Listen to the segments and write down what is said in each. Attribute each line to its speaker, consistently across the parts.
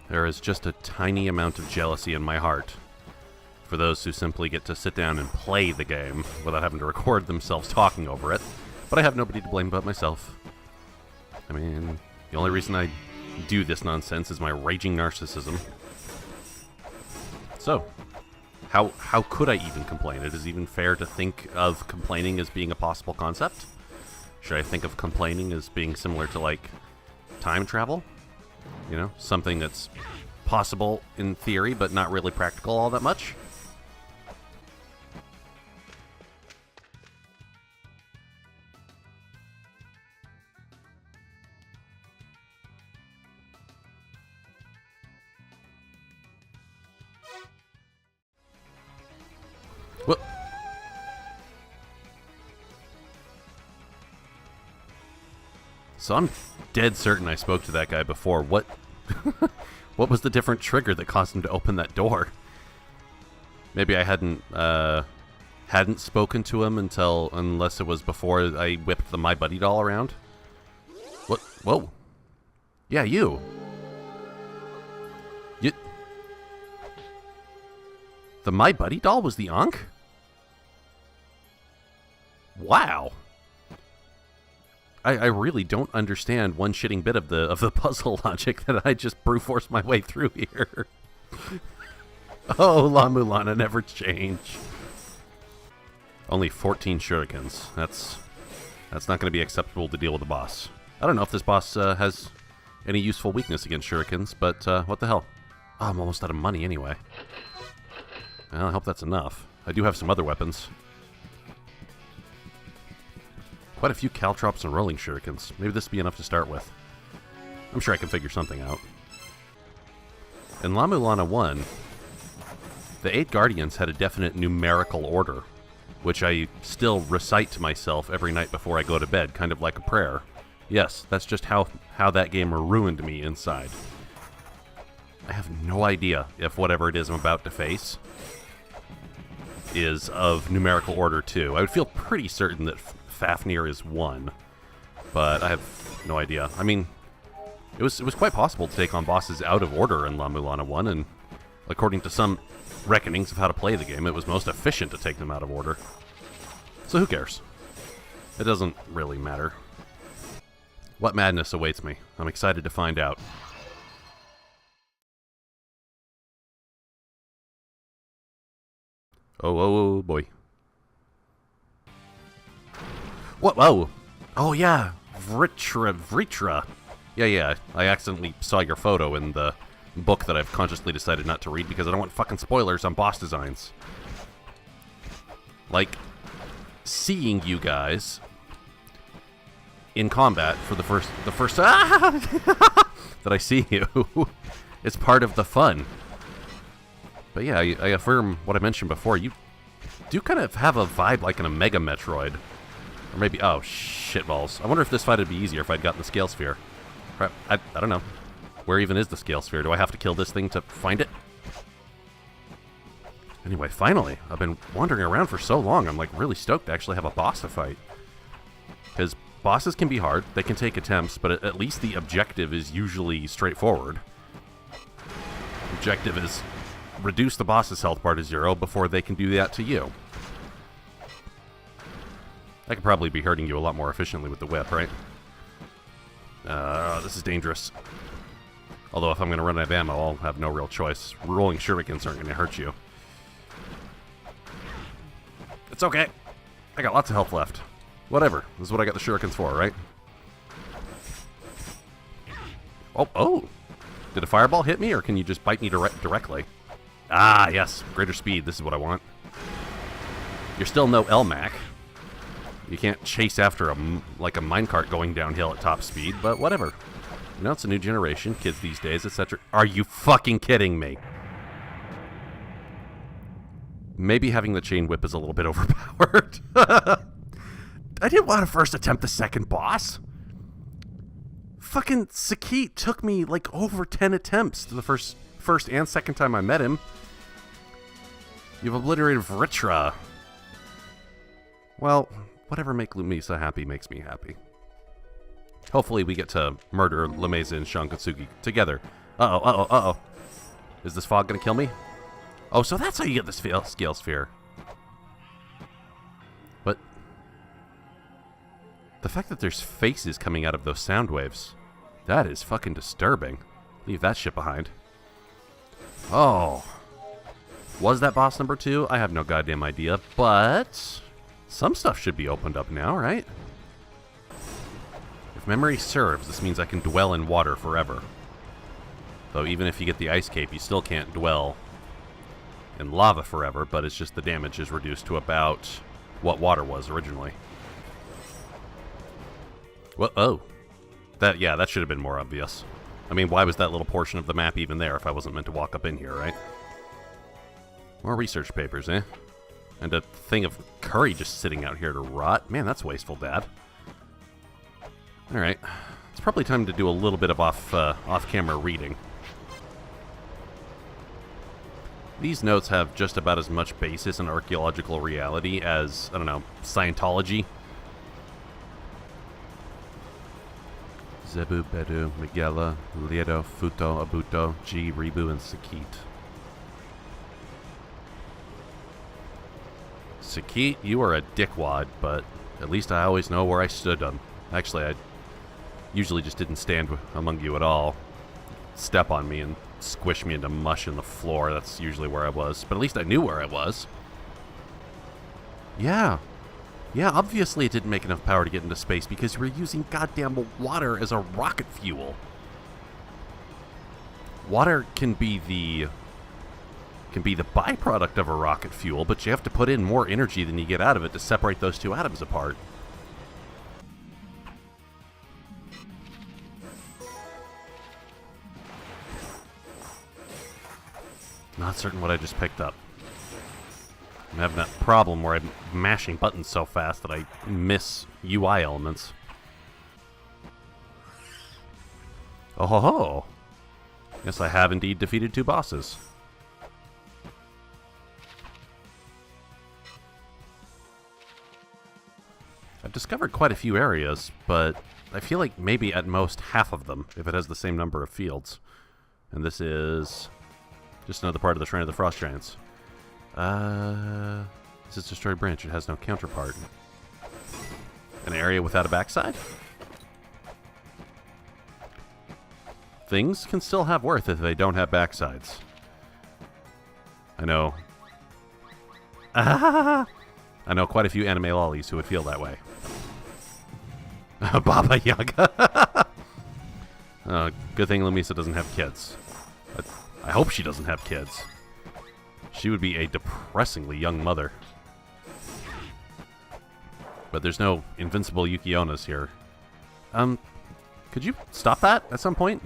Speaker 1: There is just a tiny amount of jealousy in my heart for those who simply get to sit down and play the game without having to record themselves talking over it. But I have nobody to blame but myself. I mean, the only reason I do this nonsense is my raging narcissism. So, how could I even complain? It is even fair to think of complaining as being a possible concept? Should I think of complaining as being similar to, like, time travel? You know, something that's possible in theory, but not really practical all that much? What? So I'm dead certain I spoke to that guy before. What what was the different trigger that caused him to open that door? Maybe I hadn't spoken to him unless it was before I whipped the My Buddy doll around. What? Whoa. Yeah, you. The My Buddy doll was the Ankh? Wow. I really don't understand one shitting bit of the puzzle logic that I just brute forced my way through here. Oh, La-Mulana never change. Only 14 shurikens. That's not going to be acceptable to deal with the boss. I don't know if this boss has any useful weakness against shurikens, but what the hell? Oh, I'm almost out of money anyway. Well, I hope that's enough. I do have some other weapons. Quite a few caltrops and rolling shurikens. Maybe this will be enough to start with. I'm sure I can figure something out. In La-Mulana 1, the 8 Guardians had a definite numerical order, which I still recite to myself every night before I go to bed, kind of like a prayer. Yes, that's just how that game ruined me inside. I have no idea if whatever it is I'm about to face is of numerical order 2. I would feel pretty certain that Fafnir is 1, but I have no idea. I mean, it was quite possible to take on bosses out of order in La-Mulana 1, and according to some reckonings of how to play the game, it was most efficient to take them out of order. So who cares? It doesn't really matter. What madness awaits me? I'm excited to find out. Oh boy. What? Whoa! Oh yeah, Vritra. Yeah. I accidentally saw your photo in the book that I've consciously decided not to read because I don't want fucking spoilers on boss designs. Like, seeing you guys in combat for the first that I see you is part of the fun. But yeah, I affirm what I mentioned before. You do kind of have a vibe like in a Mega Metroid. Or maybe, oh, shitballs. I wonder if this fight would be easier if I'd gotten the Scale Sphere. I don't know. Where even is the Scale Sphere? Do I have to kill this thing to find it? Anyway, finally. I've been wandering around for so long, I'm like really stoked to actually have a boss to fight. Because bosses can be hard, they can take attempts, but at least the objective is usually straightforward. Objective is reduce the boss's health bar to 0 before they can do that to you. I could probably be hurting you a lot more efficiently with the whip, right? This is dangerous. Although if I'm going to run out of ammo, I'll have no real choice. Rolling shurikens aren't going to hurt you. It's okay. I got lots of health left. Whatever. This is what I got the shurikens for, right? Oh! Did a fireball hit me, or can you just bite me directly? Ah, yes. Greater speed. This is what I want. You're still no LMAC. You can't chase after like a minecart going downhill at top speed, but whatever. You know, it's a new generation, kids these days, etc. Are you fucking kidding me? Maybe having the chain whip is a little bit overpowered. I didn't want to first attempt the second boss. Fucking Sakit took me like over 10 attempts to the first and second time I met him. You've obliterated Vritra. Well, whatever makes Lumisa happy makes me happy. Hopefully we get to murder Lameza and Shankatsuki together. Uh-oh, uh-oh, uh-oh. Is this fog gonna kill me? Oh, so that's how you get the scale sphere. But the fact that there's faces coming out of those sound waves, that is fucking disturbing. Leave that shit behind. Oh. Was that boss number 2? I have no goddamn idea, but some stuff should be opened up now, right? If memory serves, this means I can dwell in water forever. Though even if you get the ice cape, you still can't dwell in lava forever, but it's just the damage is reduced to about what water was originally. Well, oh. That should have been more obvious. I mean, why was that little portion of the map even there if I wasn't meant to walk up in here, right? More research papers, eh? And a thing of curry just sitting out here to rot. Man, that's wasteful, Dad. Alright. It's probably time to do a little bit of off-camera reading. These notes have just about as much basis in archaeological reality as, I don't know, Scientology. Zebu, Bedu, Miguela, Liedo, Futo, Abuto, G, Ribu, and Sakit. Sakit, you are a dickwad, but at least I always know where I stood on. Actually, I usually just didn't stand among you at all. Step on me and squish me into mush in the floor. That's usually where I was. But at least I knew where I was. Yeah. Yeah, obviously it didn't make enough power to get into space because you were using goddamn water as a rocket fuel. Water can be the byproduct of a rocket fuel, but you have to put in more energy than you get out of it to separate those two atoms apart. Not certain what I just picked up. I'm having that problem where I'm mashing buttons so fast that I miss UI elements. Oh ho ho! Yes, I have indeed defeated 2 bosses. I've discovered quite a few areas, but I feel like maybe at most half of them, if it has the same number of fields. And this is just another part of the Shrine of the Frost Giants. This is Destroyed Branch. It has no counterpart. An area without a backside? Things can still have worth if they don't have backsides. I know. I know quite a few anime lollies who would feel that way. Baba Yaga. Good thing Lamisa doesn't have kids. I hope she doesn't have kids. She would be a depressingly young mother. But there's no invincible Yukionas here. Could you stop that at some point?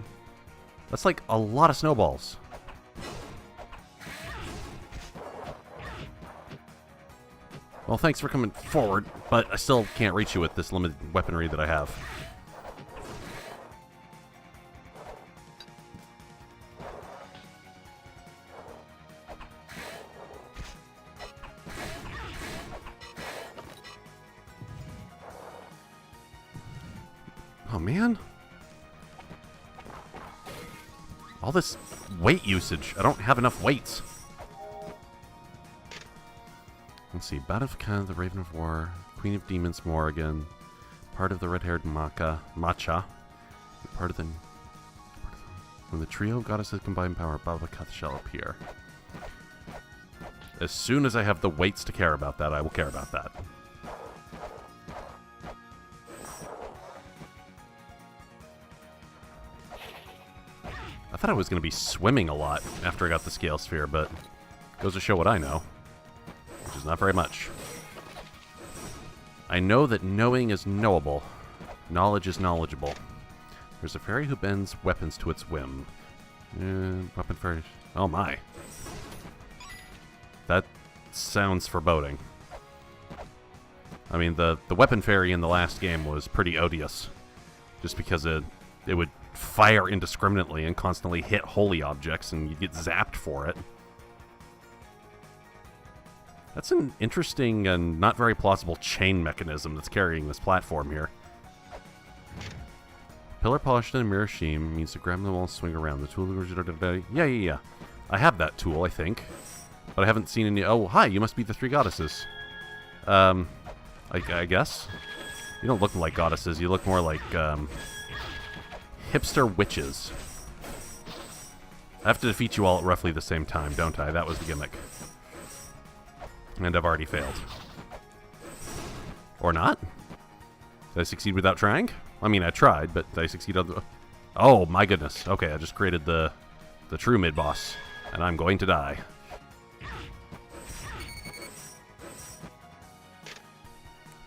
Speaker 1: That's like a lot of snowballs. Well, thanks for coming forward, but I still can't reach you with this limited weaponry that I have. Oh, man. All this weight usage. I don't have enough weights. Let's see. Bat of Khan, the Raven of War, Queen of Demons, Morrigan, part of the red-haired Matcha, when the trio goddesses combine power, Baba Kath shall appear. As soon as I have the weights to care about that, I will care about that. I thought I was going to be swimming a lot after I got the Scale Sphere, but goes to show what I know, which is not very much. I know that knowing is knowable. Knowledge is knowledgeable. There's a fairy who bends weapons to its whim. Weapon fairy. Oh my. That sounds foreboding. I mean, the weapon fairy in the last game was pretty odious. Just because it would fire indiscriminately and constantly hit holy objects and you'd get zapped for it. That's an interesting and not very plausible chain mechanism that's carrying this platform here. Pillar polished and a mirror sheen means to grab them all and swing around. The tool... Yeah. I have that tool, I think. But I haven't seen any... Oh, hi, you must be the three goddesses. I guess? You don't look like goddesses. You look more like, hipster witches. I have to defeat you all at roughly the same time, don't I? That was the gimmick. And I've already failed. Or not? Did I succeed without trying? I mean, I tried, but did I succeed on the... Oh, my goodness. Okay, I just created the true mid-boss. And I'm going to die.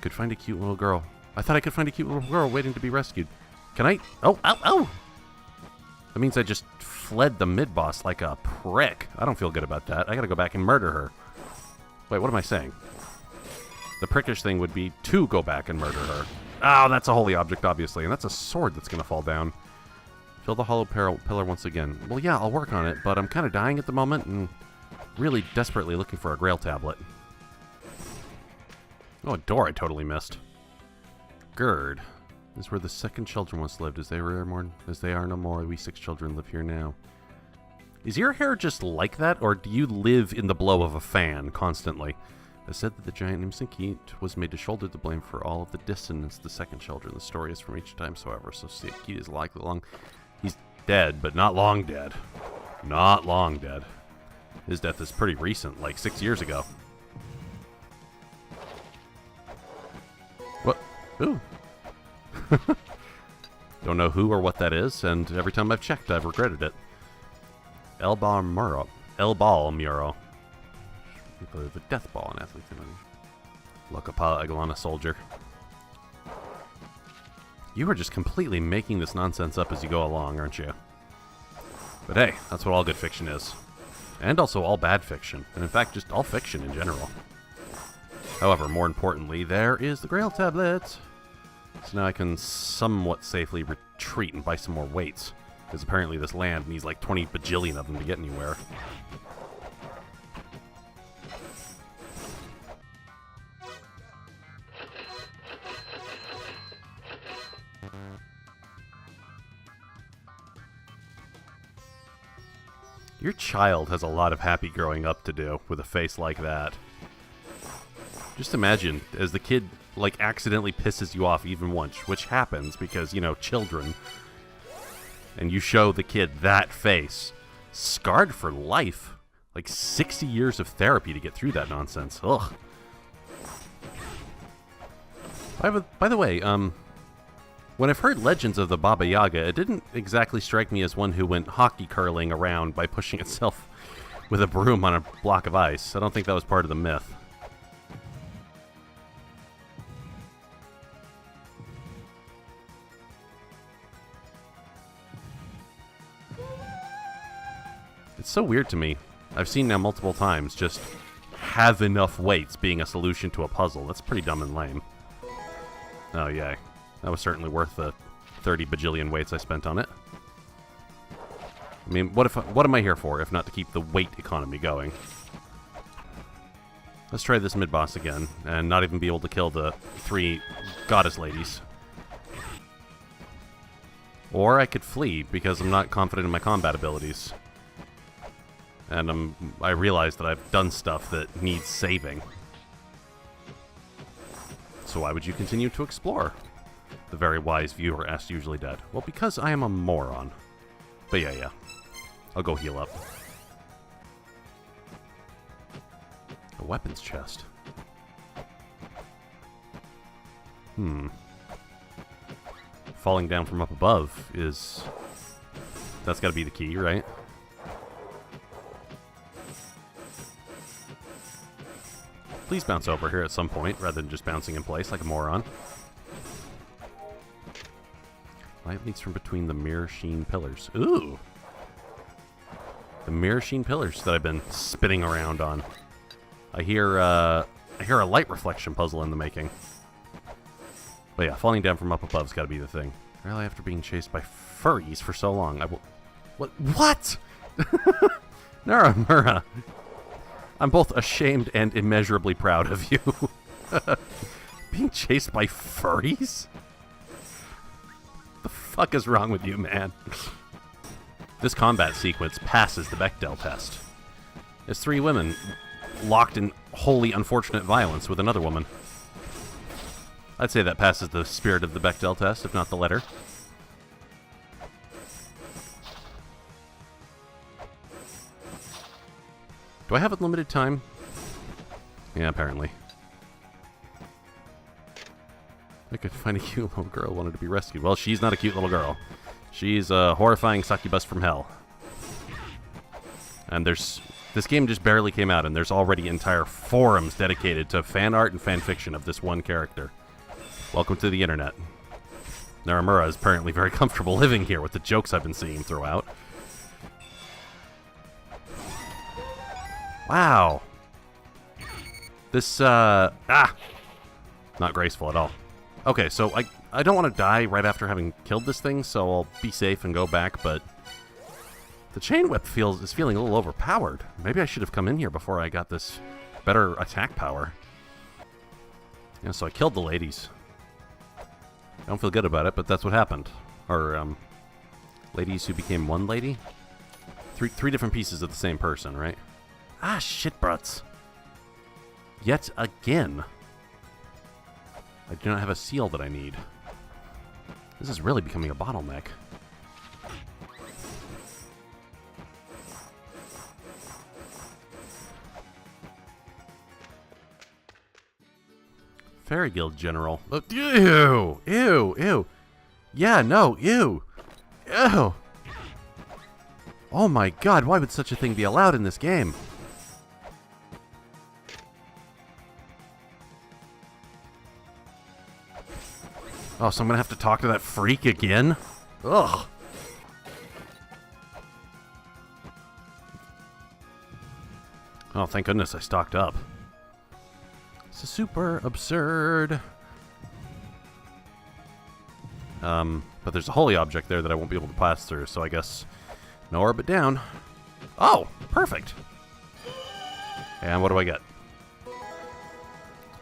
Speaker 1: Could find a cute little girl. I thought I could find a cute little girl waiting to be rescued. Can I? Oh, ow, ow! That means I just fled the mid-boss like a prick. I don't feel good about that. I gotta go back and murder her. Wait, what am I saying? The prickish thing would be to go back and murder her. Oh, that's a holy object, obviously. And that's a sword that's gonna fall down. Fill the hollow pillar once again. Well, yeah, I'll work on it, but I'm kind of dying at the moment and really desperately looking for a Grail tablet. Oh, a door I totally missed. Gird. This is where the second children once lived. As they are no more, we 6 children live here now. Is your hair just like that, or do you live in the blow of a fan constantly? I said that the giant named Sinkit was made to shoulder the blame for all of the dissonance the second children. The story is from each time, however, so Sinkit is likely long. He's dead, but not long dead. Not long dead. His death is pretty recent, like 6 years ago. What? Ooh. Don't know who or what that is, and every time I've checked, I've regretted it. El Bal Muro. The death ball in athletes. Locapala La-Mulana soldier. You are just completely making this nonsense up as you go along, aren't you? But hey, that's what all good fiction is. And also all bad fiction. And in fact, just all fiction in general. However, more importantly, there is the Grail tablet. So now I can somewhat safely retreat and buy some more weights. Because apparently this land needs like 20 bajillion of them to get anywhere. Your child has a lot of happy growing up to do with a face like that. Just imagine, as the kid, like, accidentally pisses you off even once, which happens because, you know, children, and you show the kid that face, scarred for life. Like 60 years of therapy to get through that nonsense. Ugh. By the way, when I've heard legends of the Baba Yaga, it didn't exactly strike me as one who went hockey curling around by pushing itself with a broom on a block of ice. I don't think that was part of the myth. It's so weird to me. I've seen now multiple times just have enough weights being a solution to a puzzle. That's pretty dumb and lame. Oh, yay. That was certainly worth the 30 bajillion weights I spent on it. I mean, what am I here for, if not to keep the weight economy going? Let's try this mid-boss again, and not even be able to kill the 3 goddess ladies. Or I could flee, because I'm not confident in my combat abilities. And I realize that I've done stuff that needs saving. So why would you continue to explore? The very wise viewer asked, usually dead. Well, because I am a moron. But yeah. I'll go heal up. A weapons chest. Falling down from up above is... That's gotta be the key, right? Please bounce over here at some point, rather than just bouncing in place like a moron. Light leaks from between the mirror sheen pillars. Ooh! The mirror sheen pillars that I've been spinning around on. I hear a light reflection puzzle in the making. But yeah, falling down from up above's gotta be the thing. Really, after being chased by furries for so long, I will... What? Naramura! I'm both ashamed and immeasurably proud of you. Being chased by furries? The fuck is wrong with you, man? This combat sequence passes the Bechdel test. It's 3 women locked in wholly unfortunate violence with another woman. I'd say that passes the spirit of the Bechdel test, if not the letter. Do I have unlimited time? Yeah, apparently. I could find a cute little girl who wanted to be rescued. Well, she's not a cute little girl. She's a horrifying succubus from hell. And this game just barely came out, and there's already entire forums dedicated to fan art and fan fiction of this one character. Welcome to the internet. Naramura is apparently very comfortable living here with the jokes I've been seeing throughout. Wow. This, not graceful at all. Okay, so I don't want to die right after having killed this thing, so I'll be safe and go back, but the chain whip is feeling a little overpowered. Maybe I should have come in here before I got this better attack power. Yeah, so I killed the ladies. I don't feel good about it, but that's what happened. Or, ladies who became one lady? Three different pieces of the same person, right? Ah, shit, bruts. Yet again. I do not have a seal that I need. This is really becoming a bottleneck. Fairy Guild General. Oh, ew! Ew! Ew! Yeah, no! Ew! Ew! Oh my god, why would such a thing be allowed in this game? Oh, so I'm gonna have to talk to that freak again? Ugh! Oh, thank goodness I stocked up. This is super absurd. But there's a holy object there that I won't be able to pass through, so I guess nowhere but down. Oh, perfect. And what do I get?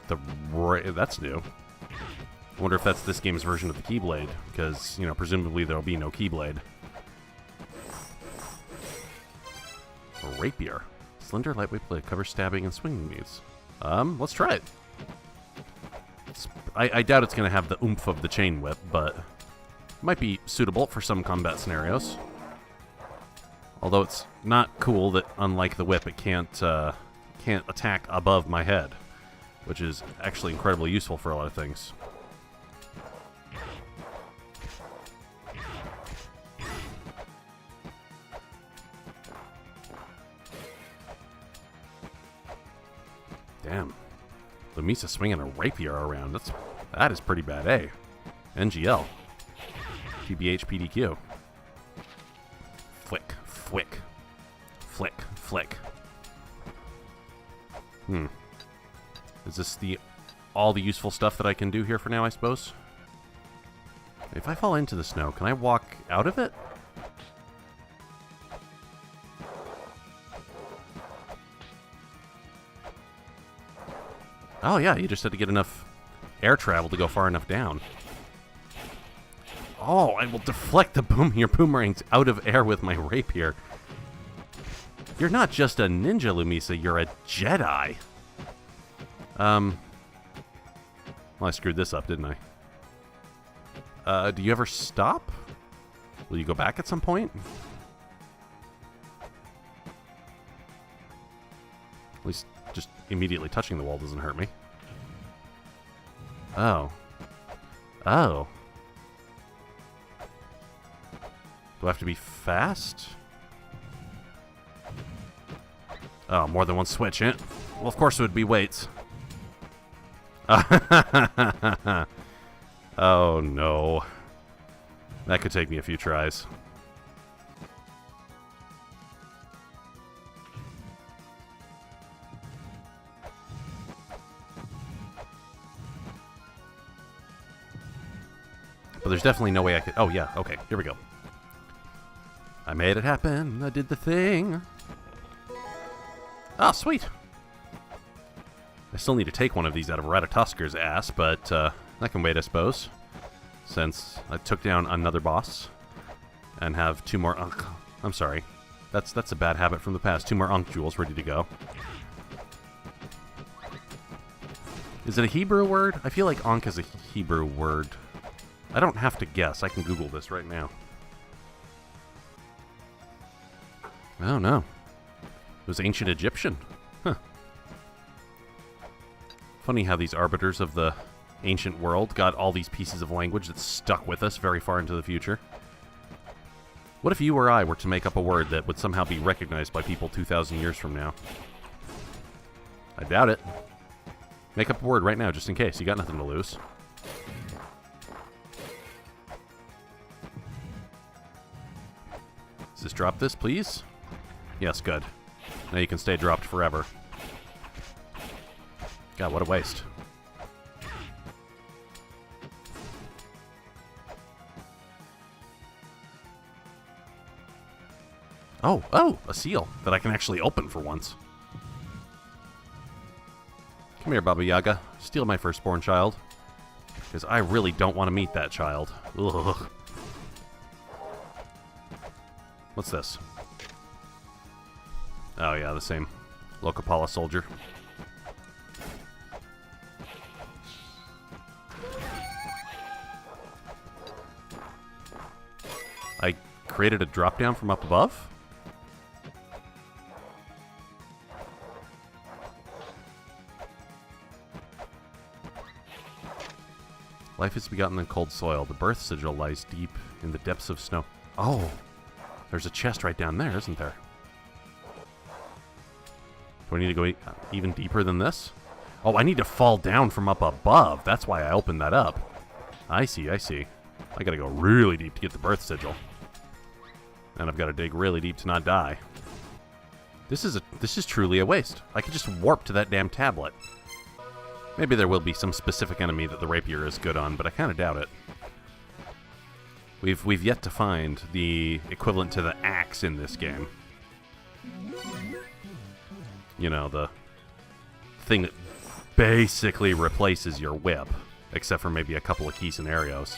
Speaker 1: That's new. I wonder if that's this game's version of the Keyblade, because, you know, presumably there'll be no Keyblade. A rapier. Slender, lightweight blade, covers stabbing and swinging moves. Let's try it. I doubt it's going to have the oomph of the chain whip, but it might be suitable for some combat scenarios. Although it's not cool that, unlike the whip, it can't attack above my head, which is actually incredibly useful for a lot of things. Damn. Lumisa swinging a rapier around. That is pretty bad, eh? NGL. TBH PDQ. Flick, flick. Flick, flick. Is this all the useful stuff that I can do here for now, I suppose? If I fall into the snow, can I walk out of it? Oh yeah, you just had to get enough air travel to go far enough down. Oh, I will deflect your boomerangs out of air with my rapier. You're not just a ninja, Lumisa, you're a Jedi. Well, I screwed this up, didn't I? Do you ever stop? Will you go back at some point? At least just immediately touching the wall doesn't hurt me. Oh. Oh. Do I have to be fast? Oh, more than one switch, eh? Well, of course it would be weights. Oh, no. That could take me a few tries. But there's definitely no way I could... Oh, yeah. Okay. Here we go. I made it happen. I did the thing. Ah, sweet. I still need to take one of these out of Ratatusker's ass, but that can wait, I suppose. since I took down another boss and have 2 more Ankh. I'm sorry. That's a bad habit from the past. 2 more Ankh jewels ready to go. Is it a Hebrew word? I feel like Ankh is a Hebrew word. I don't have to guess. I can Google this right now. Oh, no. It was ancient Egyptian. Huh. Funny how these arbiters of the ancient world got all these pieces of language that stuck with us very far into the future. What if you or I were to make up a word that would somehow be recognized by people 2,000 years from now? I doubt it. Make up a word right now, just in case. You got nothing to lose. Does this drop this, please? Yes, good. Now you can stay dropped forever. God, what a waste. Oh, a seal that I can actually open for once. Come here, Baba Yaga. Steal my firstborn child. Because I really don't want to meet that child. Ugh. What's this? Oh yeah, the same Lokapala soldier. I created a drop down from up above? Life is begotten in cold soil. The birth sigil lies deep in the depths of snow. Oh, there's a chest right down there, isn't there? Do I need to go even deeper than this? Oh, I need to fall down from up above. That's why I opened that up. I see, I see. I gotta go really deep to get the birth sigil. And I've got to dig really deep to not die. This is truly a waste. I could just warp to that damn tablet. Maybe there will be some specific enemy that the rapier is good on, but I kind of doubt it. We've yet to find the equivalent to the axe in this game. You know, the thing that basically replaces your whip, except for maybe a couple of key scenarios.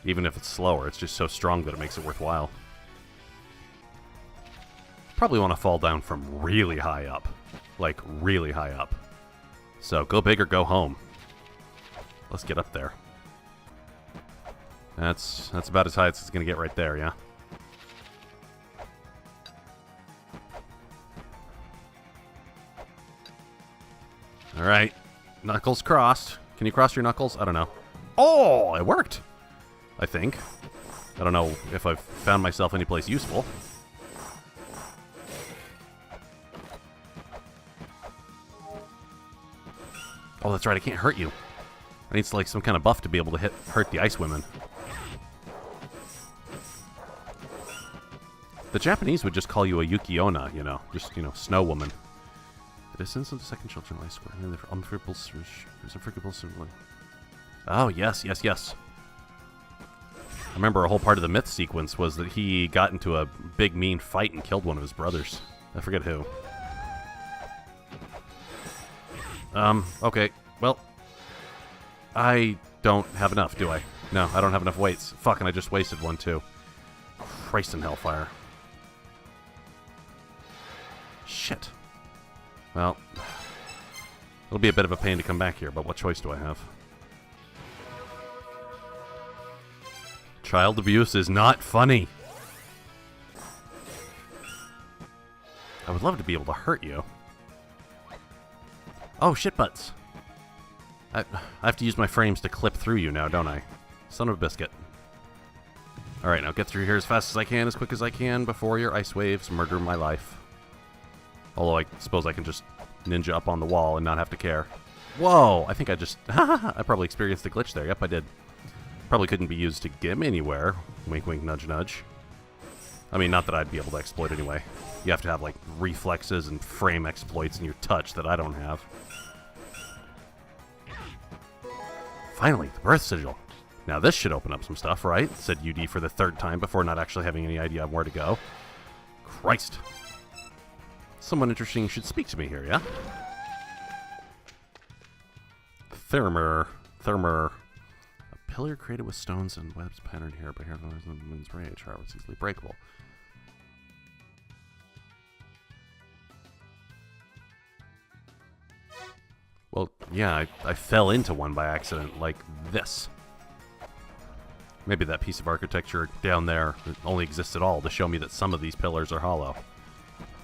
Speaker 1: Even if it's slower, it's just so strong that it makes it worthwhile. Probably want to fall down from really high up. Like, really high up. So, go big or go home. Let's get up there. That's about as high as it's going to get right there, yeah? Alright. Knuckles crossed. Can you cross your knuckles? I don't know. Oh, it worked! I think. I don't know if I've found myself anyplace useful. Oh, that's right, I can't hurt you. I need like some kind of buff to be able to hurt the ice women. The Japanese would just call you a Yukiona, you know, just, you know, snow woman. The distance of the second children lies square. And the unforgivable similar. Oh, yes, yes, yes. I remember a whole part of the myth sequence was that he got into a big mean fight and killed one of his brothers. I forget who. Okay. Well, I don't have enough, do I? No, I don't have enough weights. Fuck, and I just wasted one, too. Christ in hellfire. Shit. Well, it'll be a bit of a pain to come back here, but what choice do I have? Child abuse is not funny. I would love to be able to hurt you. Oh, shit butts. I have to use my frames to clip through you now, don't I? Son of a biscuit. Alright, now get through here as fast as I can, as quick as I can, before your ice waves murder my life. Although I suppose I can just ninja up on the wall and not have to care. Whoa! I think I just... I probably experienced a glitch there. Yep, I did. Probably couldn't be used to get me anywhere. Wink, wink, nudge, nudge. I mean, not that I'd be able to exploit anyway. You have to have, like, reflexes and frame exploits in your touch that I don't have. Finally, the birth sigil. Now this should open up some stuff, right? Said UD for the third time before not actually having any idea of where to go. Christ. Someone interesting should speak to me here, yeah? Thermer. A pillar created with stones and webs patterned here, but here the wind's rage. However, it's easily breakable. Well, yeah, I fell into one by accident, like this. Maybe that piece of architecture down there only exists at all to show me that some of these pillars are hollow.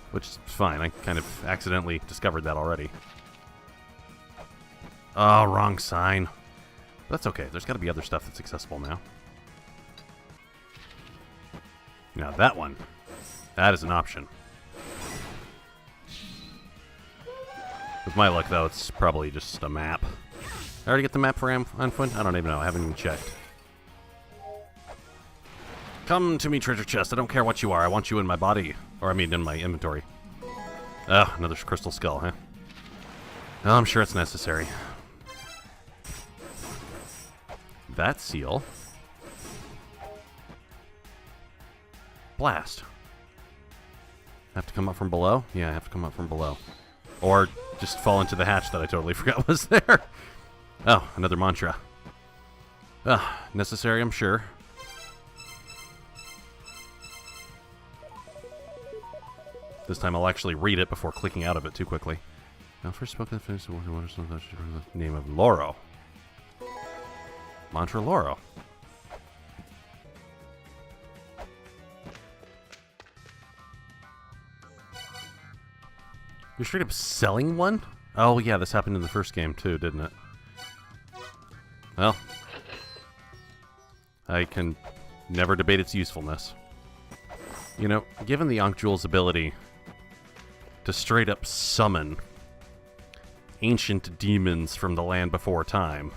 Speaker 1: Which is fine, I kind of accidentally discovered that already. Oh, wrong sign. But that's okay, there's got to be other stuff that's accessible now. Now that one, that is an option. With my luck, though, it's probably just a map. I already get the map for Anfun? I don't even know. I haven't even checked. Come to me, treasure chest. I don't care what you are. I want you in my body. Or, I mean, in my inventory. Oh, another crystal skull, huh? Oh, I'm sure it's necessary. That seal. Blast. Have to come up from below? Yeah, I have to come up from below. Or just fall into the hatch that I totally forgot was there. Oh, another mantra. Necessary, I'm sure. This time I'll actually read it before clicking out of it too quickly. Now, first spoken finish the name of Loro. Mantra Loro. You're straight up selling one? Oh, yeah, this happened in the first game, too, didn't it? Well, I can never debate its usefulness. You know, given the Ankh Jewel's ability to straight up summon ancient demons from the land before time,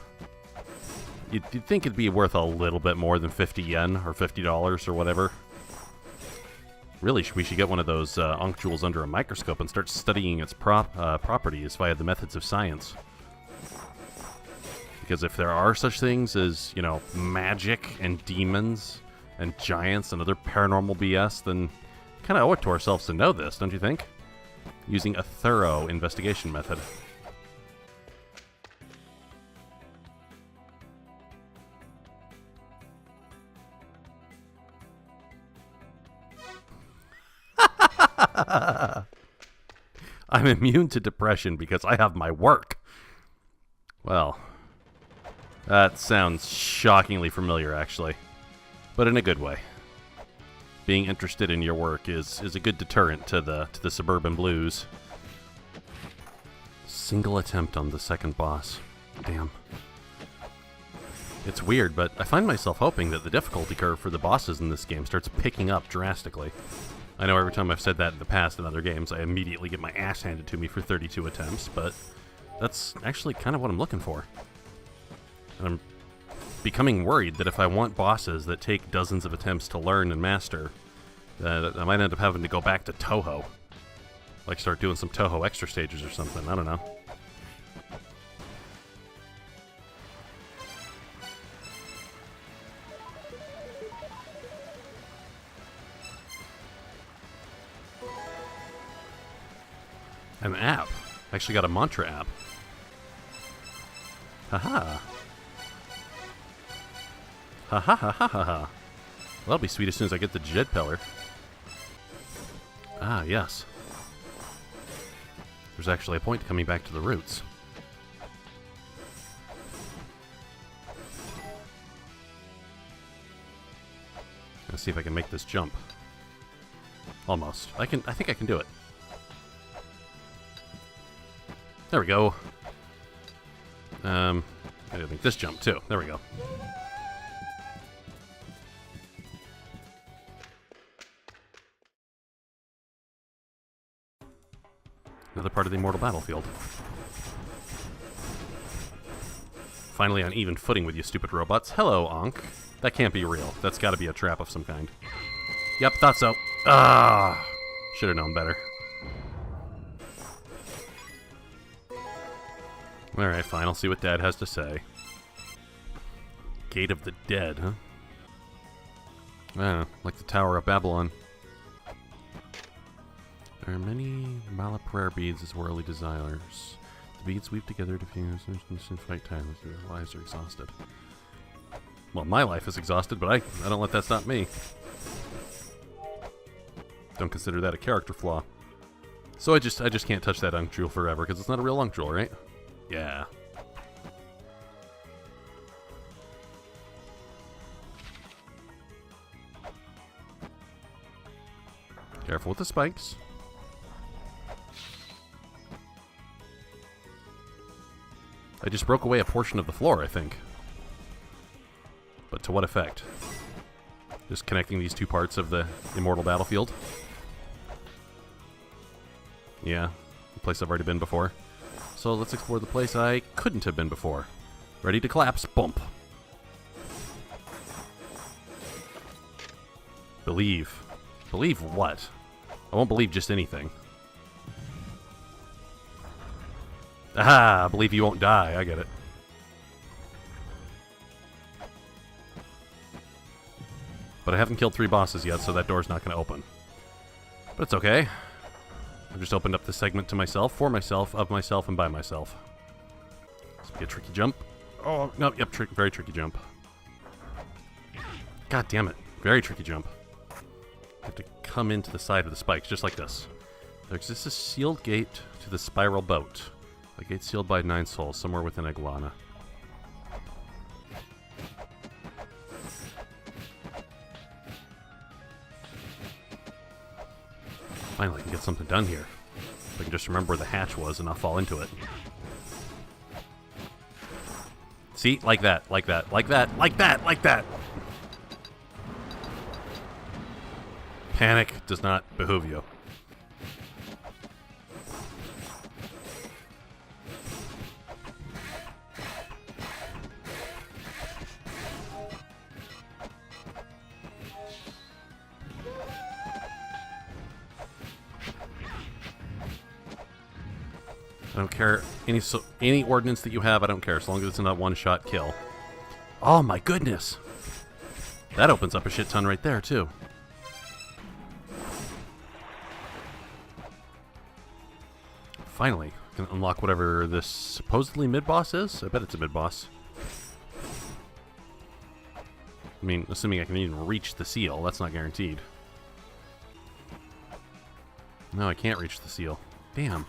Speaker 1: you'd think it'd be worth a little bit more than 50 yen or $50 or whatever. Really, we should get one of those Ankh Jewels under a microscope and start studying its properties via the methods of science. Because if there are such things as, you know, magic and demons and giants and other paranormal BS, then kind of owe it to ourselves to know this, don't you think? Using a thorough investigation method. I'm immune to depression because I have my work. Well, that sounds shockingly familiar, actually. But in a good way. Being interested in your work is a good deterrent to the suburban blues. Single attempt on the second boss. Damn. It's weird, but I find myself hoping that the difficulty curve for the bosses in this game starts picking up drastically. I know every time I've said that in the past in other games, I immediately get my ass handed to me for 32 attempts, but that's actually kind of what I'm looking for. And I'm becoming worried that if I want bosses that take dozens of attempts to learn and master, I might end up having to go back to Toho. Like start doing some Toho extra stages or something, I don't know. An app. I actually got a mantra app. Haha. Ha ha ha ha ha ha. Well, that'll be sweet as soon as I get the jet pillar. Ah, yes. There's actually a point to coming back to the roots. Let's see if I can make this jump. Almost. I think I can do it. There we go. I didn't make this jump too. There we go. Another part of the immortal battlefield. Finally on even footing with you stupid robots. Hello, Ankh. That can't be real. That's gotta be a trap of some kind. Yep, thought so. Ah, should have known better. Alright, fine. I'll see what Dad has to say. Gate of the Dead, huh? I don't know. Like the Tower of Babylon. There are many Mala prayer beads as worldly desires. The beads weave together to fuse and fight tirelessly. Their lives are exhausted. Well, my life is exhausted, but I don't let that stop me. Don't consider that a character flaw. So I just can't touch that Unk Jewel forever, because it's not a real Unk Jewel, right? Yeah. Careful with the spikes. I just broke away a portion of the floor, I think. But to what effect? Just connecting these two parts of the immortal battlefield. Yeah, the place I've already been before. So let's explore the place I couldn't have been before. Ready to collapse. Bump. Believe. Believe what? I won't believe just anything. Aha! Believe you won't die. I get it. But I haven't killed 3 bosses yet, so that door's not going to open. But it's okay. I've just opened up this segment to myself, for myself, of myself, and by myself. This will be a tricky jump. Oh, no, yep, very tricky jump. God damn it. Very tricky jump. I have to come into the side of the spikes, just like this. There exists a sealed gate to the spiral boat. A gate sealed by 9 souls, somewhere within La-Mulana. Finally, I can get something done here. If I can just remember where the hatch was and not fall into it. See? Like that, like that, like that, like that, like that! Panic does not behoove you. I don't care. Any ordnance that you have, I don't care. As long as it's not one-shot kill. Oh my goodness! That opens up a shit ton right there, too. Finally, I can unlock whatever this supposedly mid-boss is. I bet it's a mid-boss. I mean, assuming I can even reach the seal. That's not guaranteed. No, I can't reach the seal. Damn.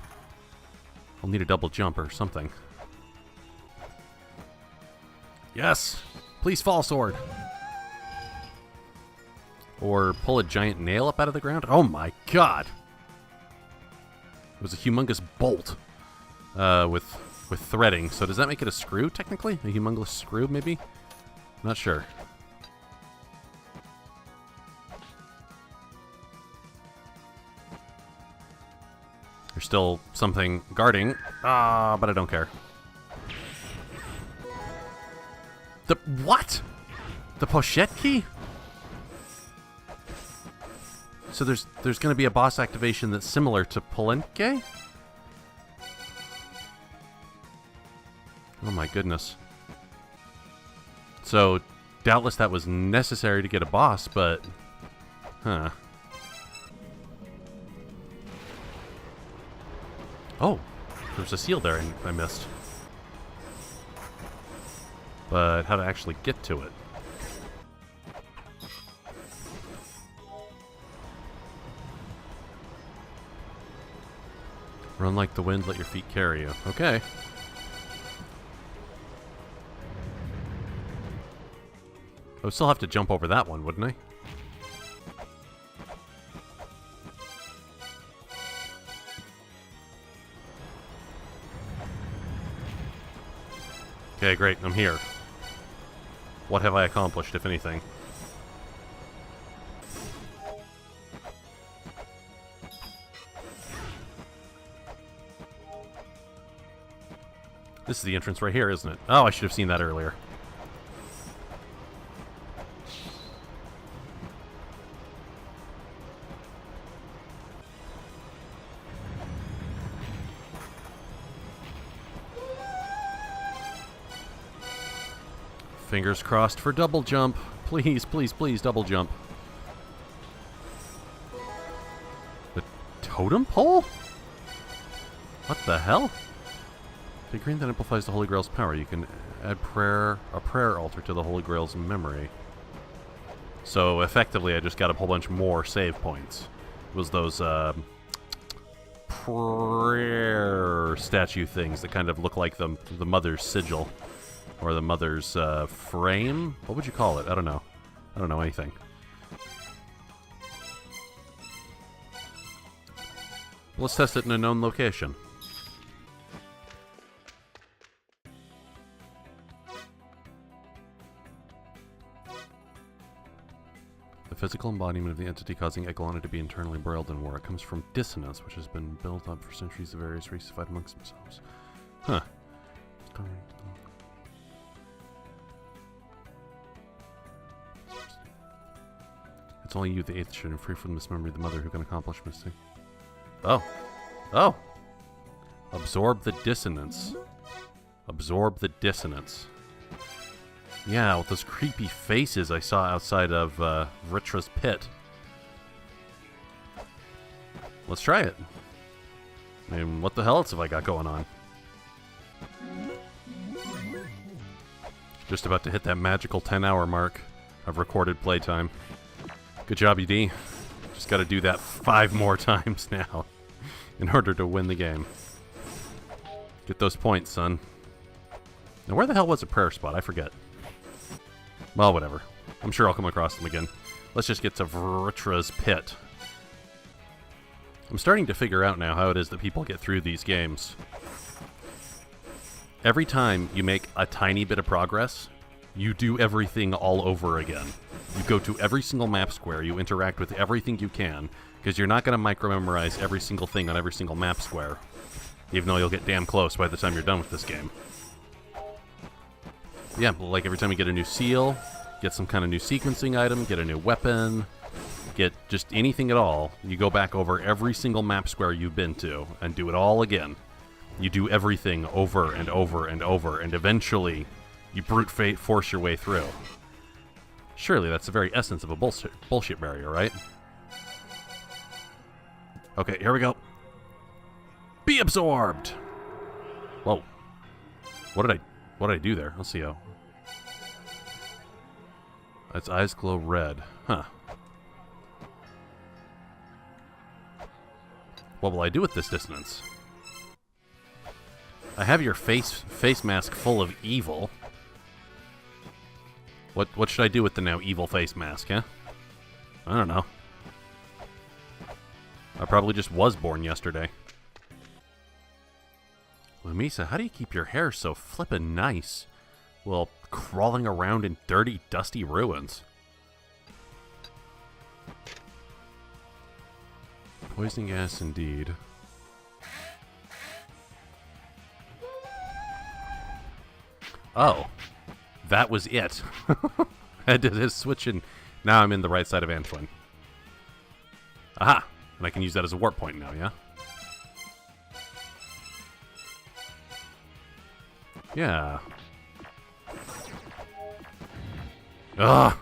Speaker 1: I'll need a double jump or something. Yes! Please fall, sword! Or pull a giant nail up out of the ground. Oh my god! It was a humongous bolt with threading. So does that make it a screw, technically? A humongous screw, maybe? Not sure. There's still something guarding. Ah, but I don't care. The what? The pochette key? So there's going to be a boss activation that's similar to Palenque? Oh my goodness. So doubtless that was necessary to get a boss, but huh. Oh, there's a seal there I missed. But how to actually get to it? Run like the wind, let your feet carry you. Okay. I would still have to jump over that one, wouldn't I? Okay, great, I'm here. What have I accomplished, if anything? This is the entrance right here, isn't it? Oh, I should have seen that earlier. Fingers crossed for double jump. Please, please, please, double jump. The totem pole? What the hell? Figurine that amplifies the Holy Grail's power. You can add a prayer altar to the Holy Grail's memory. So effectively, I just got a whole bunch more save points. It was those prayer statue things that kind of look like the mother's sigil or the mother's frame. What would you call it? I don't know. I don't know anything. Let's test it in a known location. The physical embodiment of the entity causing La-Mulana to be internally embroiled in war. It comes from dissonance, which has been built up for centuries of various races fight amongst themselves. Huh. It's only you, the eighth, should free from this memory of the mother who can accomplish misty. Oh. Oh! Absorb the dissonance. Absorb the dissonance. Yeah, with those creepy faces I saw outside of Vritra's pit. Let's try it. I mean, what the hell else have I got going on? Just about to hit that magical 10-hour mark of recorded playtime. Good job, ED. Just gotta do that 5 more times now in order to win the game. Get those points, son. Now, where the hell was the prayer spot? I forget. Well, whatever. I'm sure I'll come across them again. Let's just get to Vritra's pit. I'm starting to figure out now how it is that people get through these games. Every time you make a tiny bit of progress, you do everything all over again. You go to every single map square, you interact with everything you can, because you're not going to micro-memorize every single thing on every single map square, even though you'll get damn close by the time you're done with this game. Yeah, like every time you get a new seal, get some kind of new sequencing item, get a new weapon, get just anything at all, you go back over every single map square you've been to and do it all again. You do everything over and over and over, and eventually you brute force your way through. Surely that's the very essence of a bullshit barrier, right? Okay, here we go. Be absorbed! Whoa. What did I do there? Let's see how. Its eyes glow red. Huh. What will I do with this dissonance? I have your face mask full of evil. What should I do with the now evil face mask, huh? I don't know. I probably just was born yesterday. Lumisa, how do you keep your hair so flippin' nice while crawling around in dirty, dusty ruins? Poison gas, indeed. Oh, that was it. I had to switch and now I'm in the right side of Antoine. Aha! And I can use that as a warp point now, yeah? Yeah. Ugh!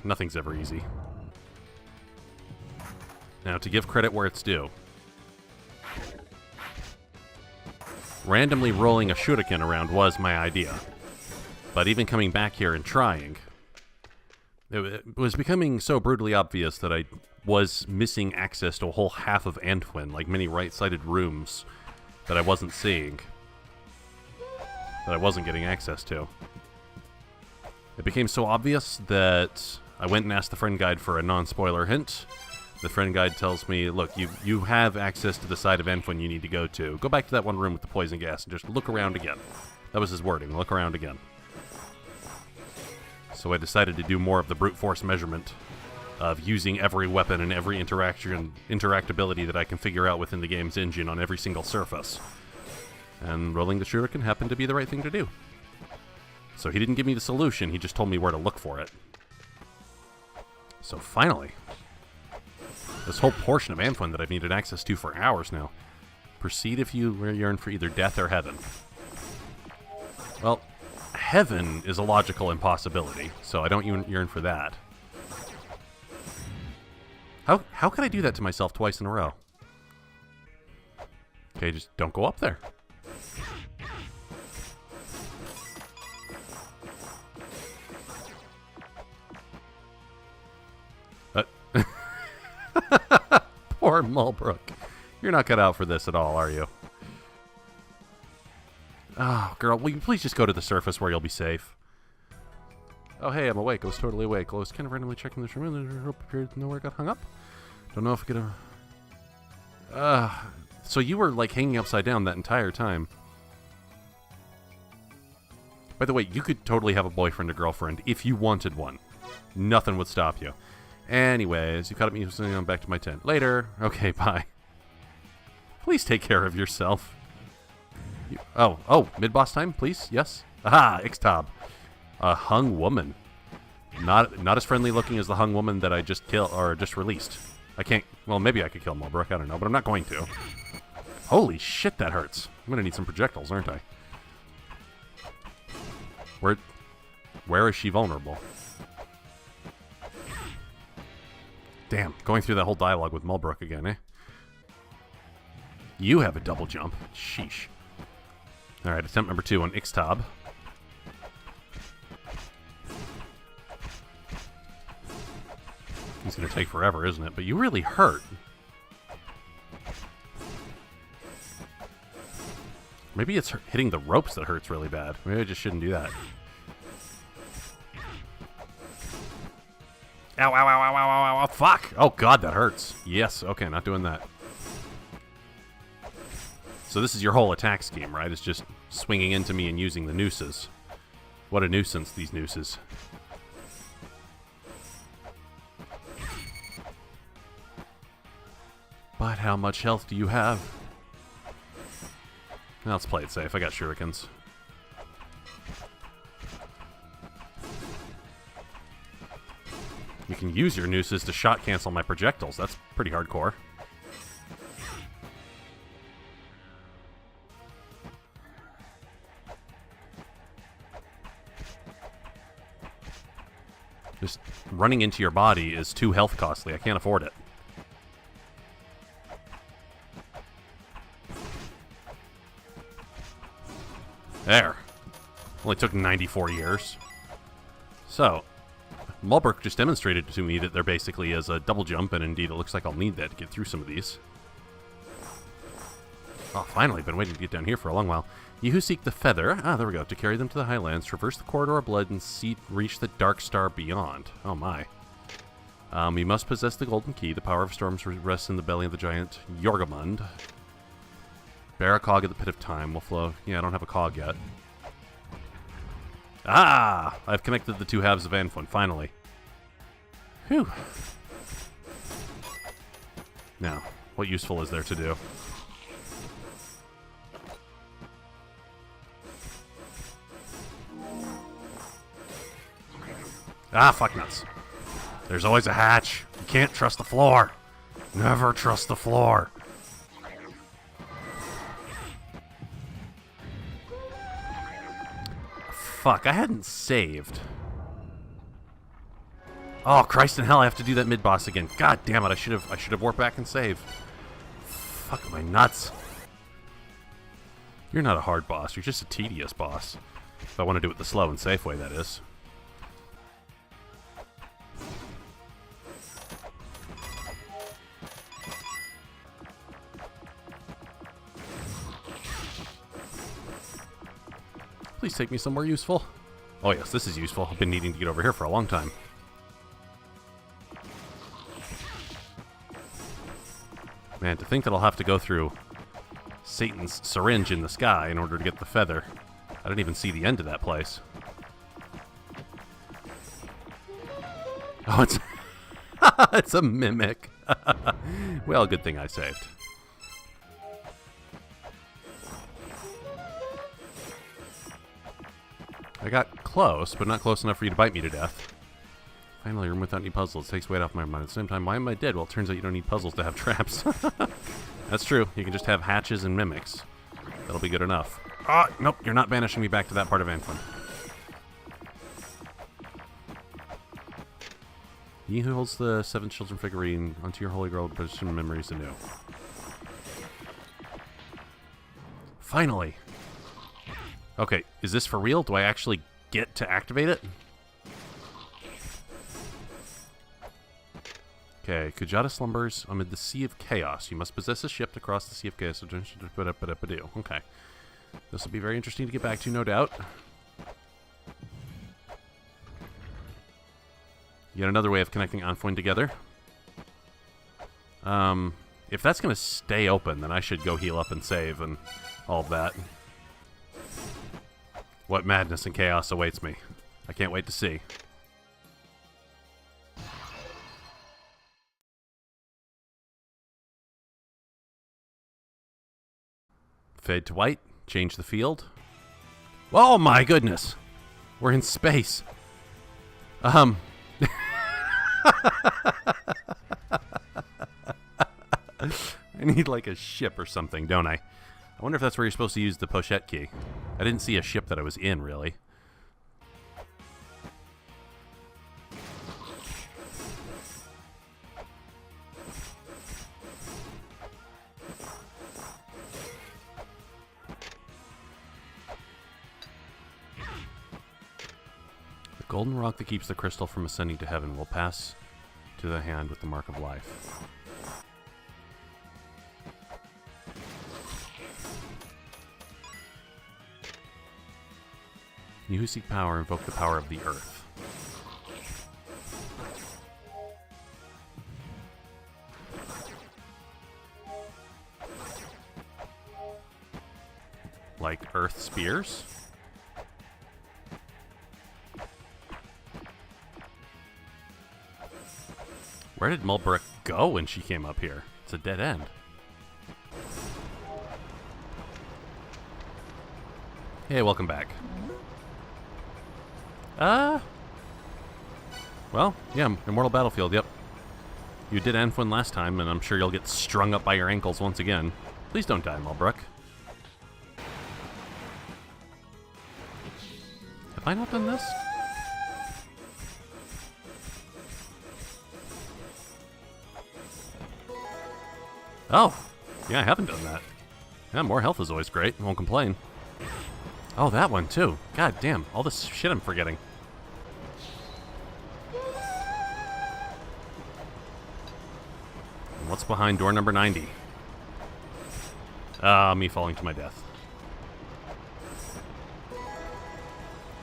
Speaker 1: Nothing's ever easy. Now, to give credit where it's due. Randomly rolling a shuriken around was my idea. But even coming back here and trying, it was becoming so brutally obvious that I was missing access to a whole half of Antoine, like many right-sided rooms that I wasn't seeing, that I wasn't getting access to. It became so obvious that I went and asked the friend guide for a non-spoiler hint. The friend guide tells me, look, you have access to the side of Antoine you need to go to. Go back to that one room with the poison gas and just look around again. That was his wording, look around again. So I decided to do more of the brute force measurement of using every weapon and every interactability that I can figure out within the game's engine on every single surface. And rolling the shuriken happened to be the right thing to do. So he didn't give me the solution, he just told me where to look for it. So finally, this whole portion of Antoine that I've needed access to for hours now. Proceed if you yearn for either death or heaven. Well, heaven is a logical impossibility, so I don't yearn for that. How could I do that to myself twice in a row? Okay, just don't go up there. Poor Mulbrook. You're not cut out for this at all, are you? Oh, girl, will you please just go to the surface where you'll be safe? Oh, hey, I'm awake. I was totally awake. I was kind of randomly checking this room and I appeared to know where I got hung up. Don't know if I could have... So you were, like, hanging upside down that entire time. By the way, you could totally have a boyfriend or girlfriend if you wanted one. Nothing would stop you. Anyways, you caught me sitting on back to my tent. Later. Okay, bye. Please take care of yourself. Oh, mid-boss time, please? Yes? Aha, Ixtab. A hung woman. Not as friendly looking as the hung woman that I just killed, or just released. I can't, well, maybe I could kill Mulbrook, I don't know, but I'm not going to. Holy shit, that hurts. I'm gonna need some projectiles, aren't I? Where is she vulnerable? Damn, going through that whole dialogue with Mulbrook again, eh? You have a double jump. Sheesh. Alright, attempt number 2 on Ixtab. It's gonna take forever, isn't it? But you really hurt. Maybe it's hitting the ropes that hurts really bad. Maybe I just shouldn't do that. Ow, ow, ow, ow, ow, ow, ow, fuck! Oh god, that hurts. Yes, okay, not doing that. So this is your whole attack scheme, right? It's just swinging into me and using the nooses. What a nuisance, these nooses. But how much health do you have? Now let's play it safe. I got shurikens. You can use your nooses to shot cancel my projectiles. That's pretty hardcore. Just running into your body is too health costly. I can't afford it. There. Only took 94 years. So, Mulbrook just demonstrated to me that there basically is a double jump, and indeed it looks like I'll need that to get through some of these. Oh, finally, been waiting to get down here for a long while. You who seek the feather, there we go, to carry them to the highlands, traverse the corridor of blood, and reach the dark star beyond. Oh my. You must possess the golden key. The power of storms rests in the belly of the giant Yorgamund. Bear a cog at the pit of time will flow. Yeah, I don't have a cog yet. Ah! I've connected the two halves of Anfun, finally. Whew. Now, what useful is there to do? Ah, fuck nuts. There's always a hatch. You can't trust the floor. Never trust the floor. Fuck, I hadn't saved. Oh, Christ in hell, I have to do that mid-boss again. God damn it, I should have warped back and saved. Fuck, am I nuts? You're not a hard boss, you're just a tedious boss. If I want to do it the slow and safe way, that is. Please take me somewhere useful. Oh yes, this is useful. I've been needing to get over here for a long time. Man, to think that I'll have to go through Satan's syringe in the sky in order to get the feather. I didn't even see the end of that place. Oh, it's... it's a mimic. Well, good thing I saved. I got close, but not close enough for you to bite me to death. Finally, a room without any puzzles. It takes weight off my mind. At the same time, why am I dead? Well, it turns out you don't need puzzles to have traps. That's true. You can just have hatches and mimics. That'll be good enough. Ah, nope, you're not banishing me back to that part of Anfun. He who holds the 7 children figurine onto your holy grail to position memories anew. Finally! Okay, is this for real? Do I actually get to activate it? Okay, Kujata slumbers amid the Sea of Chaos. You must possess a ship to cross the Sea of Chaos. Okay. This will be very interesting to get back to, no doubt. Yet another way of connecting Anfoin together. If that's going to stay open, then I should go heal up and save and all of that. What madness and chaos awaits me. I can't wait to see. Fade to white. Change the field. Oh my goodness! We're in space. I need like a ship or something, don't I? I wonder if that's where you're supposed to use the pochette key. I didn't see a ship that I was in, really. The golden rock that keeps the crystal from ascending to heaven will pass to the hand with the mark of life. You who seek power, invoke the power of the earth. Like earth spears? Where did Mulbrook go when she came up here? It's a dead end. Hey, welcome back. Well, yeah, Immortal Battlefield, yep. You did Anfoin last time, and I'm sure you'll get strung up by your ankles once again. Please don't die, Mulbrook. Have I not done this? Oh, yeah, I haven't done that. Yeah, more health is always great. Won't complain. Oh, that one, too. God damn, all this shit I'm forgetting. And what's behind door number 90? Me falling to my death.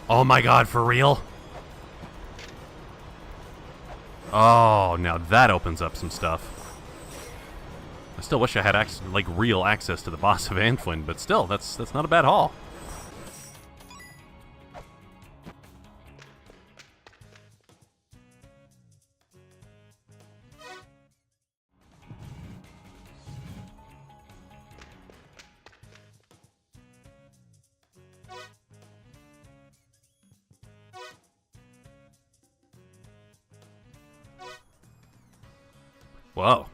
Speaker 1: Oh my god, for real? Oh, now that opens up some stuff. I still wish I had real access to the boss of Anfoin, but still, that's not a bad haul. Whoa.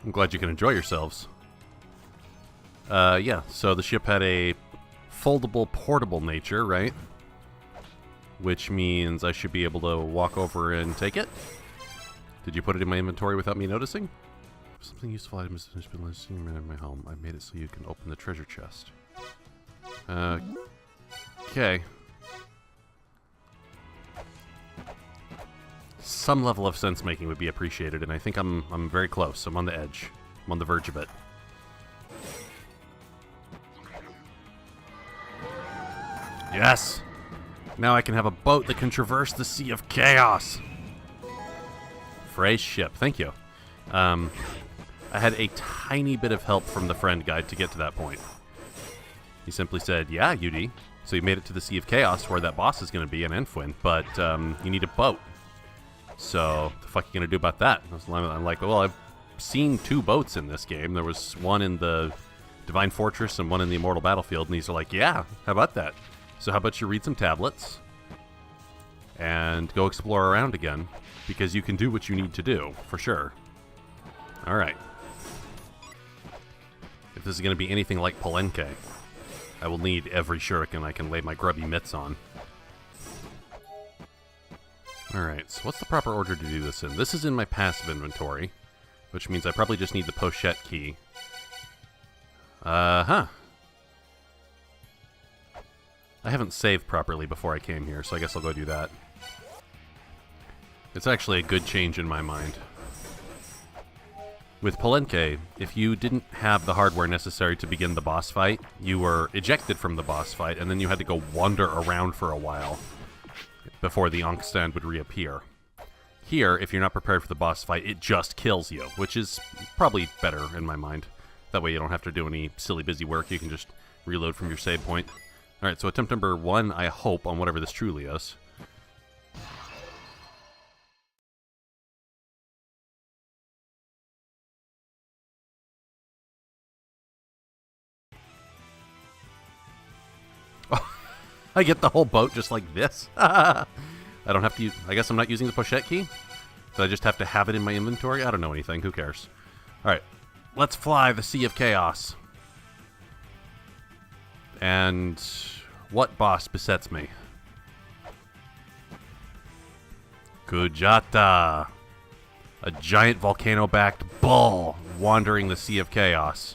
Speaker 1: I'm glad you can enjoy yourselves. Yeah, so the ship had a foldable, portable nature, right? Which means I should be able to walk over and take it. Did you put it in my inventory without me noticing? Something useful items has been listed in my home. I made it so you can open the treasure chest. Okay. Some level of sense making would be appreciated, and I think I'm very close. I'm on the edge. I'm on the verge of it. Yes! Now I can have a boat that can traverse the Sea of Chaos! Frey's ship. Thank you. I had a tiny bit of help from the friend guide to get to that point. He simply said, yeah, UD. So you made it to the Sea of Chaos where that boss is going to be in Anfoin, but you need a boat. So, what the fuck are you going to do about that? I'm like, well, I've seen 2 boats in this game. There was one in the Divine Fortress and one in the Immortal Battlefield, and these are like, yeah, how about that? So how about you read some tablets and go explore around again, because you can do what you need to do, for sure. Alright. If this is going to be anything like Palenque, I will need every shuriken I can lay my grubby mitts on. Alright, so what's the proper order to do this in? This is in my passive inventory, which means I probably just need the pochette key. I haven't saved properly before I came here, so I guess I'll go do that. It's actually a good change in my mind. With Palenque, if you didn't have the hardware necessary to begin the boss fight, you were ejected from the boss fight, and then you had to go wander around for a while before the Ankh stand would reappear. Here, if you're not prepared for the boss fight, it just kills you, which is probably better in my mind. That way you don't have to do any silly busy work, you can just reload from your save point. Alright, so attempt number 1, I hope, on whatever this truly is. I get the whole boat just like this. I don't have to use... I guess I'm not using the pochette key? So I just have to have it in my inventory? I don't know anything. Who cares? Alright. Let's fly the Sea of Chaos. And... what boss besets me? Kujata. A giant volcano-backed bull wandering the Sea of Chaos.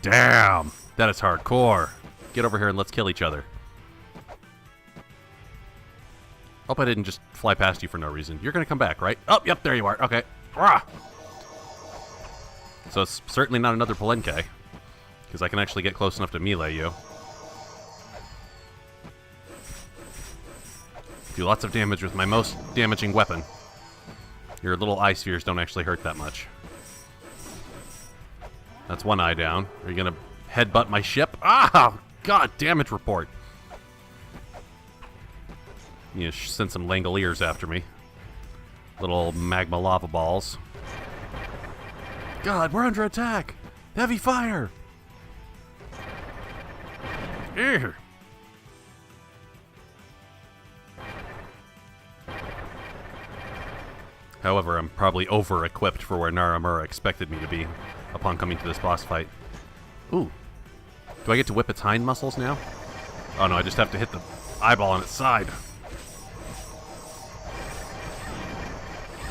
Speaker 1: Damn! That is hardcore. Get over here and let's kill each other. Hope I didn't just fly past you for no reason. You're gonna come back, right? Oh, yep, there you are. Okay. Rah! So it's certainly not another Palenque, because I can actually get close enough to melee you. Do lots of damage with my most damaging weapon. Your little eye spheres don't actually hurt that much. That's one eye down. Are you gonna headbutt my ship? Ah! God, damage report. You know, send some Langoliers after me. Little magma lava balls. God, we're under attack! Heavy fire! Ew. However, I'm probably over-equipped for where Naramura expected me to be upon coming to this boss fight. Ooh. Do I get to whip its hind muscles now? Oh no, I just have to hit the eyeball on its side.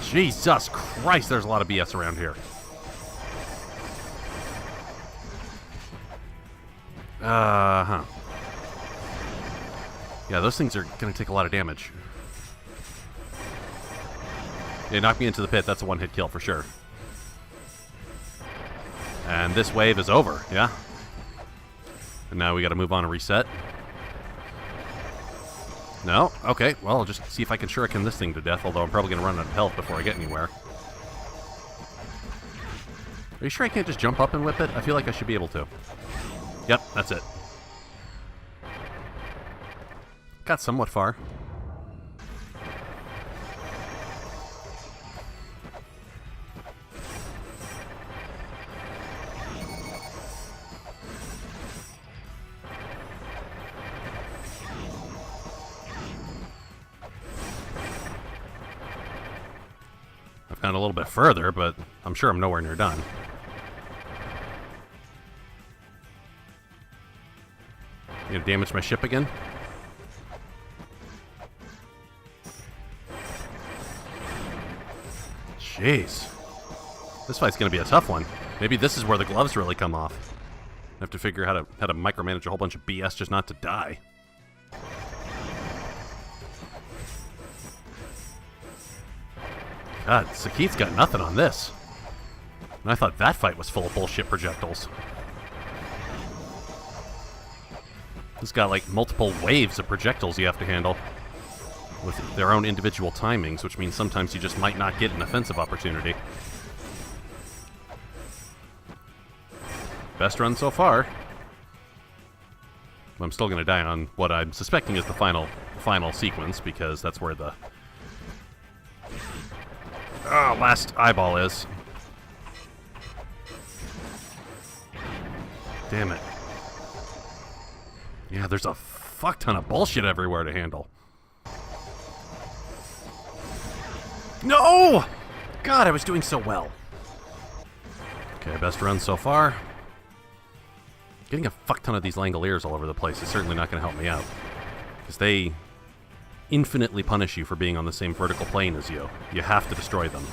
Speaker 1: Jesus Christ, there's a lot of BS around here. Uh-huh. Yeah, those things are going to take a lot of damage. Yeah, knock me into the pit, that's a one-hit kill for sure. And this wave is over, yeah? And now we gotta move on and reset. No? Okay, well, I'll just see if I can shuriken this thing to death, although I'm probably gonna run out of health before I get anywhere. Are you sure I can't just jump up and whip it? I feel like I should be able to. Yep, that's it. Got somewhat far. I've gone a little bit further, but I'm sure I'm nowhere near done. You gonna damage my ship again? Jeez. This fight's gonna be a tough one. Maybe this is where the gloves really come off. I have to figure out how to micromanage a whole bunch of BS just not to die. God, Sakith's got nothing on this. And I thought that fight was full of bullshit projectiles. It's got like multiple waves of projectiles you have to handle with their own individual timings, which means sometimes you just might not get an offensive opportunity. Best run so far. I'm still going to die on what I'm suspecting is the final sequence, because that's where the last eyeball is. Damn it. Yeah, there's a fuck ton of bullshit everywhere to handle. No! God, I was doing so well. Okay, best run so far. Getting a fuck ton of these Langoliers all over the place is certainly not going to help me out, because they infinitely punish you for being on the same vertical plane as you. You have to destroy them.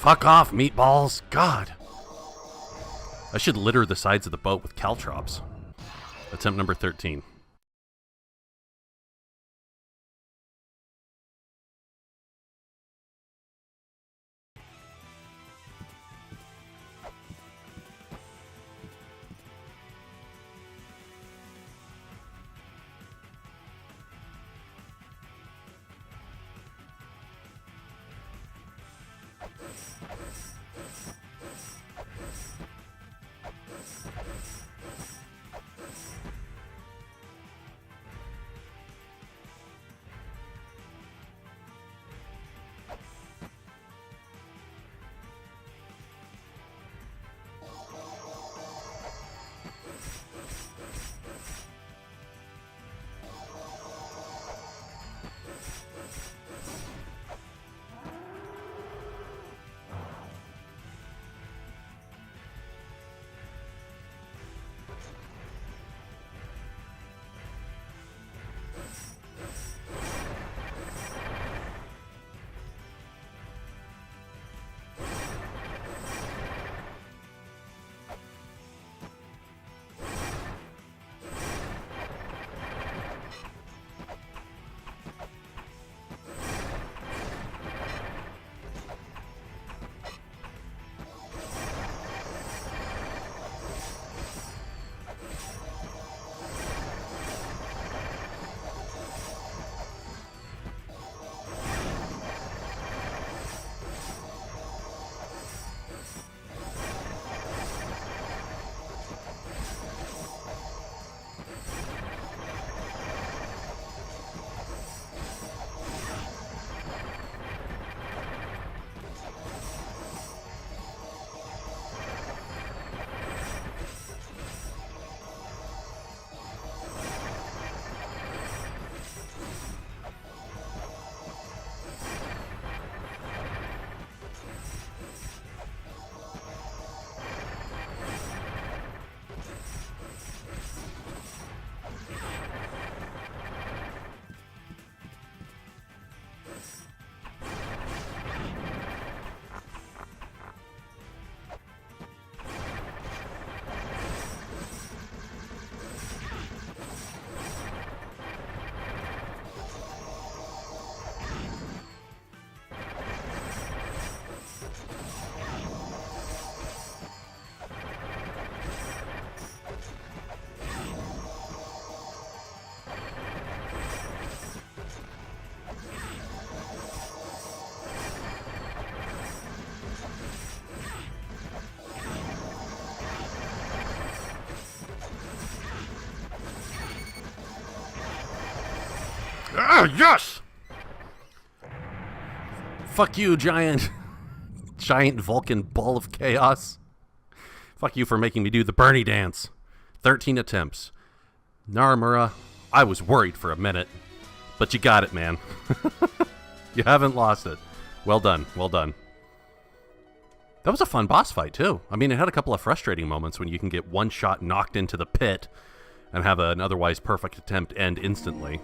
Speaker 1: Fuck off, meatballs. God. I should litter the sides of the boat with caltrops. Attempt number 13. Ah, yes! Fuck you, giant Vulcan ball of chaos. Fuck you for making me do the Bernie dance. 13 attempts. La-Mulana, I was worried for a minute, but you got it, man. You haven't lost it. Well done, well done. That was a fun boss fight, too. I mean, it had a couple of frustrating moments when you can get one shot knocked into the pit and have an otherwise perfect attempt end instantly.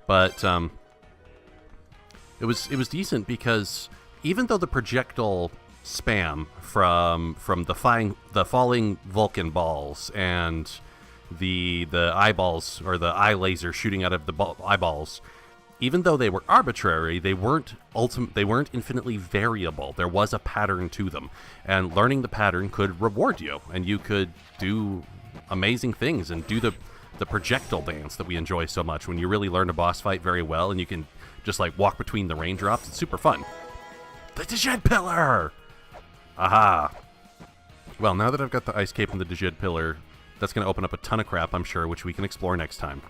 Speaker 1: But it was decent because even though the projectile spam from the falling Vulcan balls and the eyeballs or the eye laser shooting out of the eyeballs, even though they were arbitrary, they weren't infinitely variable. There was a pattern to them, and learning the pattern could reward you, and you could do amazing things and do the projectile dance that we enjoy so much when you really learn a boss fight very well and you can just like walk between the raindrops. It's super fun. The Digid Pillar! Aha! Well, now that I've got the Ice Cape and the Digid Pillar, that's going to open up a ton of crap, I'm sure, which we can explore next time.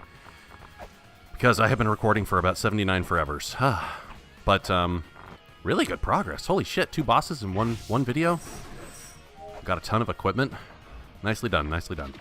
Speaker 1: Because I have been recording for about 79 forevers. But, really good progress. Holy shit, 2 bosses in one video? Got a ton of equipment. Nicely done, nicely done.